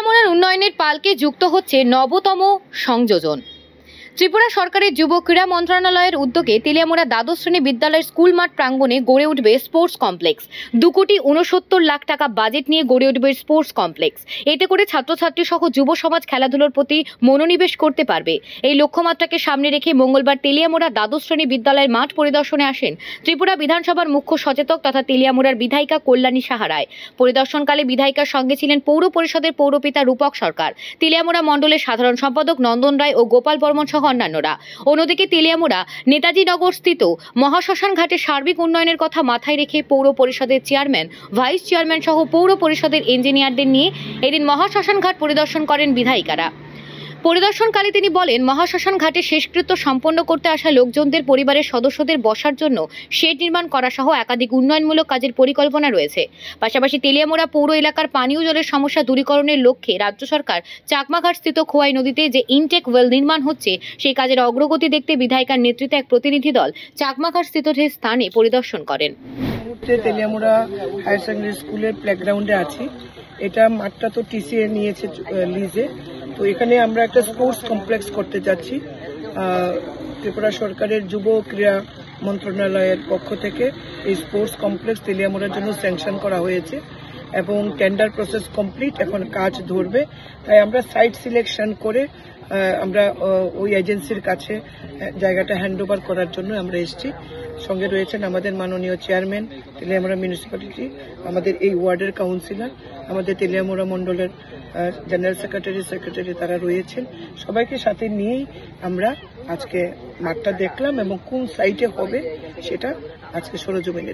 তেলিয়ামুড়ার উন্নয়নের পালকে যুক্ত হচ্ছে নবতম সংযোজন। ত্রিপুরা সরকারের যুব ক্রীড়া মন্ত্রণালয়ের উদ্যোগে তেলিয়ামুড়া দ্বাদশ শ্রেণী বিদ্যালয়ের স্কুল মাঠ প্রাঙ্গণে গড়ে উঠবে স্পোর্টস কমপ্লেক্স। 2,69,00,000 টাকা বাজেট নিয়ে গড়ে উঠবে স্পোর্টস কমপ্লেক্স। এতে করে ছাত্রছাত্রী সহ যুব সমাজ খেলাধুলার প্রতি মনোনিবেশ করতে পারবে। এই লক্ষ্যমাত্রাকে সামনে রেখে মঙ্গলবার তেলিয়ামুড়া দ্বাদশ শ্রেণী বিদ্যালয়ের মাঠ পরিদর্শনে আসেন ত্রিপুরা বিধানসভার মুখ্য সচেতক তথা তেলিয়ামুড়ার বিধায়িকা কল্যাণী সাহা রায়। পরিদর্শনকালে বিধায়িকার সঙ্গে ছিলেন পৌর পরিষদের পৌরপিতা রূপক সরকার, তেলিয়ামুড়া মণ্ডলের সাধারণ সম্পাদক নন্দন রায় ও গোপাল বর্মন সহ অন্যান্যরা। অন্যদিকে তেলিয়ামুড়া নেতাজি নগর স্থিত মহাশ্মশান ঘাটের সার্বিক উন্নয়নের কথা মাথায় রেখে পৌর পরিষদের চেয়ারম্যান, ভাইস চেয়ারম্যান সহ পৌর পরিষদের ইঞ্জিনিয়ারদের নিয়ে এদিন মহাশ্মশান ঘাট পরিদর্শন করেন বিধায়িকারা। পরিদর্শনকালে তিনি বলেন, মহাশ্মশান ঘাটে শেষকৃত্য সম্পন্ন করতে আসা লোকজনদের পরিবারের সদস্যদের বসার জন্য শেড নির্মাণ করা সহ একাধিক উন্নয়নমূলক কাজের পরিকল্পনা রয়েছে। পাশাপাশি তেলিয়ামুড়া পৌর এলাকার পানীয় জলের সমস্যা দূরীকরণের লক্ষ্যে রাজ্য সরকার চাকমাঘাট স্থিত খোয়াই নদীতে যে ইনটেক ওয়েল নির্মাণ হচ্ছে সেই কাজের অগ্রগতি দেখতে বিধায়িকার নেতৃত্বে এক প্রতিনিধি দল চাকমাঘাট স্থিত স্থানে পরিদর্শন করেন। তেলিয়ামুড়া হায়ার সেকেন্ডারি স্কুলের প্লেগ্রাউন্ডে আছি। এটা মাঠটা তো টিসিএ নিয়েছে লিজে, তো এখানে আমরা একটা স্পোর্টস কমপ্লেক্স করতে যাচ্ছি। ত্রিপুরা সরকারের যুব ক্রীড়া মন্ত্রণালয়ের পক্ষ থেকে এই স্পোর্টস কমপ্লেক্স তেলিয়ামুড়ার জন্য স্যাংশন করা হয়েছে এবং টেন্ডার প্রসেস কমপ্লিট, এখন কাজ ধরবে। তাই আমরা সাইট সিলেকশন করে আমরা ওই এজেন্সির কাছে জায়গাটা হ্যান্ডওভার করার জন্য আমরা এসেছি। সঙ্গে রয়েছেন আমাদের মাননীয় চেয়ারম্যান তেলিয়ামুড়া মিউনিসিপ্যালিটি, আমাদের এই ওয়ার্ডের কাউন্সিলর, আমাদের তেলিয়ামুড়া মণ্ডলের জেনারেল সেক্রেটারি তারা রয়েছেন। সবাইকে সাথে নিয়েই আমরা আজকে মাঠটা দেখলাম এবং কোন সাইটে হবে সেটা আজকে সরজমিনে